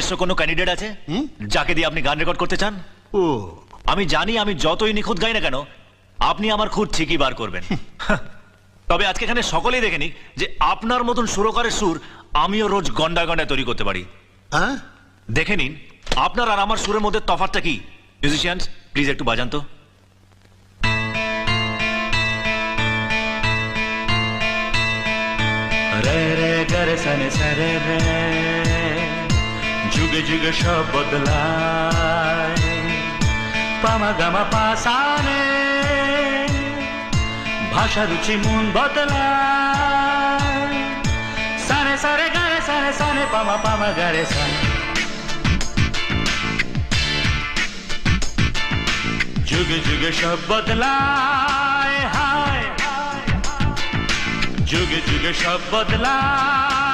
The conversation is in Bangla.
নিজস্ব কোনো ক্যান্ডিডেট আছে যাকে দিয়ে আপনি গান রেকর্ড করতে চান? ও আমি জানি আমি যতই নিখুঁত গাই না কেন আপনি আমার খুঁত ঠিকই বার করবেন। তবে আজকে এখানে সকলেই দেখে নিক যে আপনার মতন সুরকারের সুর আমিও রোজ গন্ডায় গন্ডায় তৈরি করতে পারি। হ্যাঁ দেখে নিন আপনার আর আমার সুরের মধ্যে তফাৎটা কি। মিউজিশিয়ানস প্লিজ একটু বাজান তো। রে রে গরে সনে সরে রে, যুগে যুগে সব বদলায়, পামা গামা পাসানে, ভাষা রুচি মন বদলায়, সনে সরে গরে সনে সনে পামা পামা গরে সনে। যুগে যুগে সব বদলায়, হায় যুগে যুগে সব বদলায়,